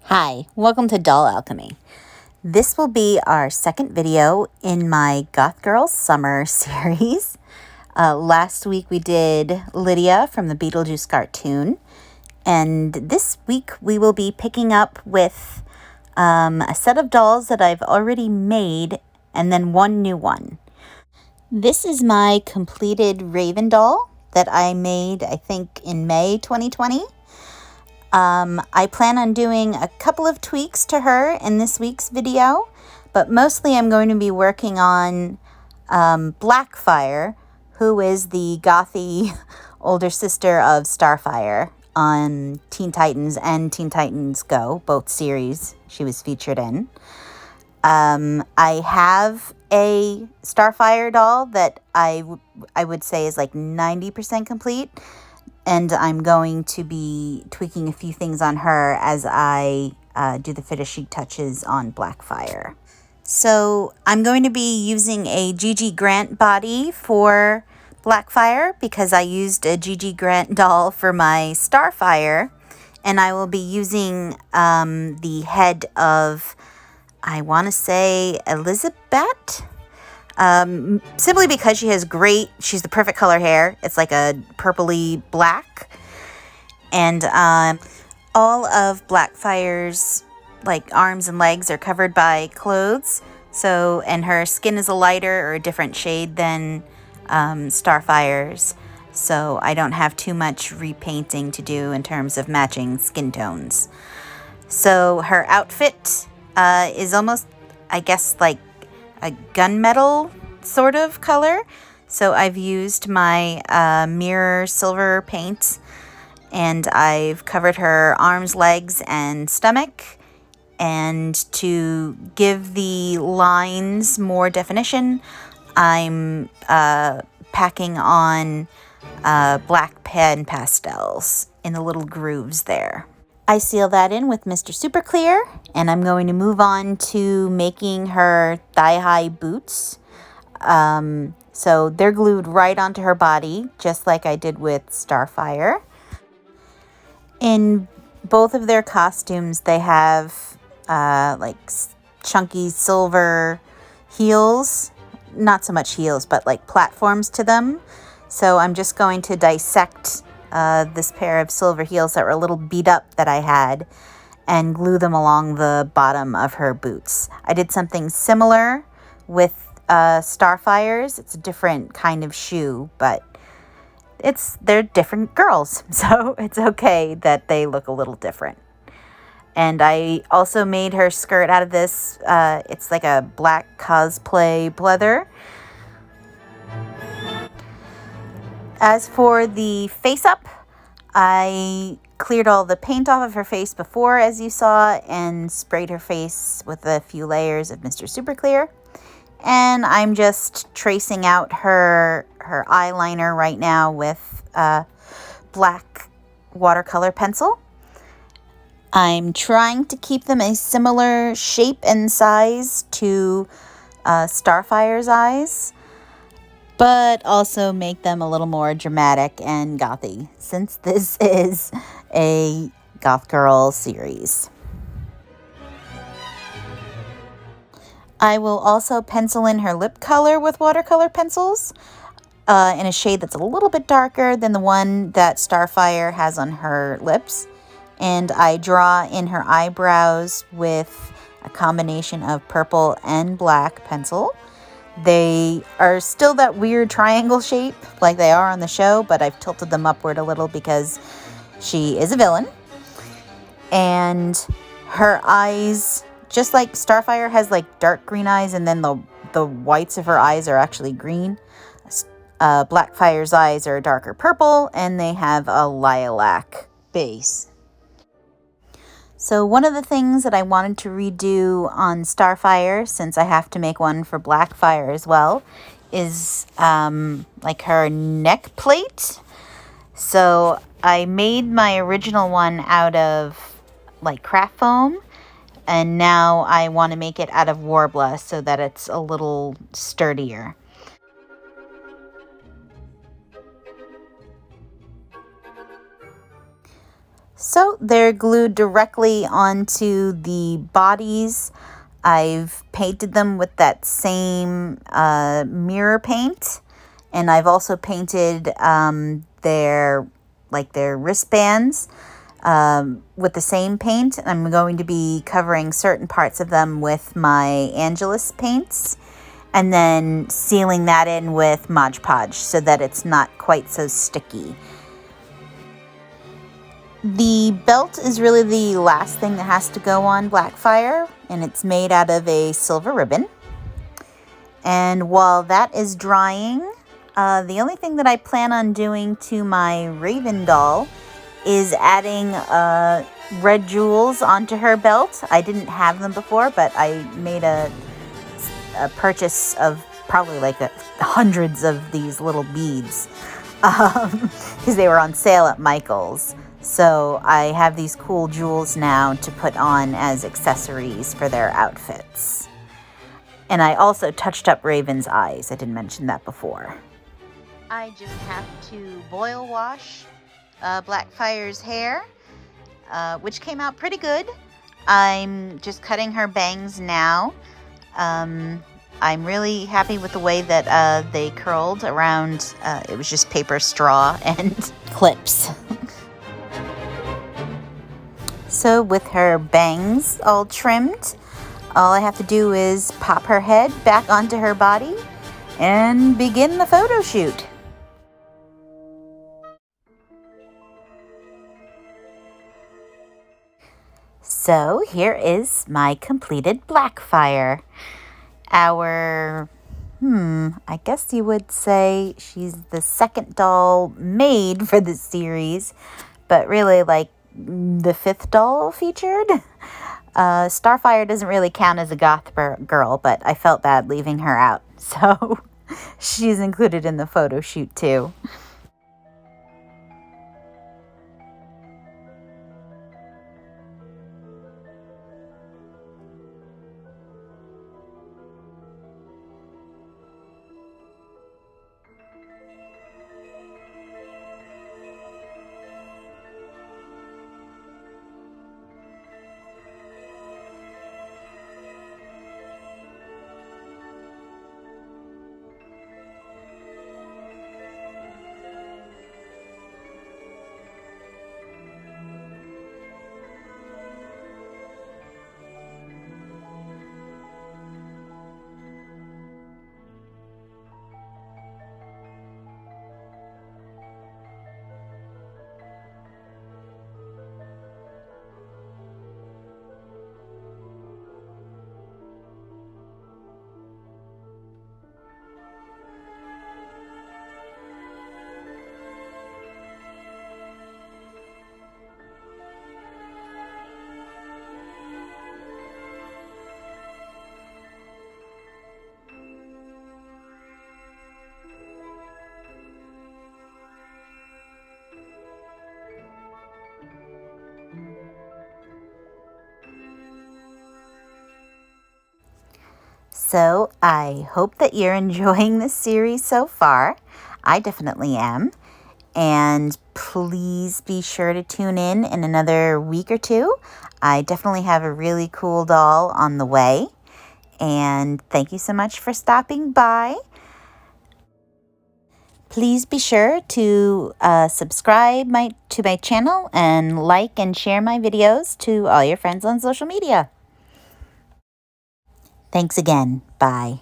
Hi, welcome to Doll Alchemy. This will be our second video in my Goth Girl Summer series. Last week we did Lydia from the Beetlejuice cartoon, and this week we will be picking up with a set of dolls that I've already made and then one new one. This is my completed Raven doll that I made, I think, in May 2020. I plan on doing a couple of tweaks to her in this week's video, but mostly I'm going to be working on Blackfire, who is the gothy older sister of Starfire on Teen Titans and Teen Titans Go, both series she was featured in. I have a Starfire doll that I would say is like 90% complete. And I'm going to be tweaking a few things on her as I do the finishing touches on Blackfire. So I'm going to be using a Gigi Grant body for Blackfire because I used a Gigi Grant doll for my Starfire. And I will be using the head of, I want to say, Elizabeth? Simply because she's the perfect color hair. It's like a purpley black. And all of Blackfire's like arms and legs are covered by clothes. So, and her skin is a lighter or a different shade than Starfire's. So I don't have too much repainting to do in terms of matching skin tones. So her outfit is almost, I guess, like a gunmetal sort of color. So I've used my mirror silver paint, and I've covered her arms, legs, and stomach. And to give the lines more definition, I'm packing on black pen pastels in the little grooves there. I seal that in with Mr. Super Clear, and I'm going to move on to making her thigh-high boots. So they're glued right onto her body, just like I did with Starfire. In both of their costumes, they have like chunky silver heels. Not so much heels, but like platforms to them. So I'm just going to dissect this pair of silver heels that were a little beat up that I had and glue them along the bottom of her boots. I did something similar with Starfire's. It's a different kind of shoe, but they're different girls, so it's okay that they look a little different. And I also made her skirt out of this. It's like a black cosplay pleather. As for the face-up, I cleared all the paint off of her face before, as you saw, and sprayed her face with a few layers of Mr. Super Clear. And I'm just tracing out her eyeliner right now with black watercolor pencil. I'm trying to keep them a similar shape and size to Starfire's eyes, but also make them a little more dramatic and gothy, since this is a Goth Girl series. I will also pencil in her lip color with watercolor pencils in a shade that's a little bit darker than the one that Starfire has on her lips. And I draw in her eyebrows with a combination of purple and black pencil. They are still that weird triangle shape like they are on the show, but I've tilted them upward a little because she is a villain. And her eyes, just like Starfire has like dark green eyes, and then the whites of her eyes are actually green. Blackfire's eyes are darker purple, and they have a lilac base. So one of the things that I wanted to redo on Starfire, since I have to make one for Blackfire as well, is like her neck plate. So I made my original one out of like craft foam, and now I want to make it out of Warbler so that it's a little sturdier. So they're glued directly onto the bodies. I've painted them with that same mirror paint, and I've also painted their wristbands with the same paint. I'm going to be covering certain parts of them with my Angelus paints, and then sealing that in with Mod Podge so that it's not quite so sticky. The belt is really the last thing that has to go on Blackfyre, and it's made out of a silver ribbon. And while that is drying, the only thing that I plan on doing to my Raven doll is adding red jewels onto her belt. I didn't have them before, but I made a purchase of probably like hundreds of these little beads because they were on sale at Michael's. So I have these cool jewels now to put on as accessories for their outfits. And I also touched up Raven's eyes. I didn't mention that before. I just have to boil wash Blackfire's hair, which came out pretty good. I'm just cutting her bangs now. I'm really happy with the way that they curled around. It was just paper, straw, and clips. So with her bangs all trimmed, all I have to do is pop her head back onto her body and begin the photo shoot. So here is my completed Blackfyre. I guess you would say she's the second doll made for this series, but really like the fifth doll featured. Starfire doesn't really count as a goth girl, but I felt bad leaving her out, so she's included in the photo shoot too. So I hope that you're enjoying this series so far. I definitely am. And please be sure to tune in another week or two. I definitely have a really cool doll on the way. And thank you so much for stopping by. Please be sure to subscribe to my channel and like and share my videos to all your friends on social media. Thanks again. Bye.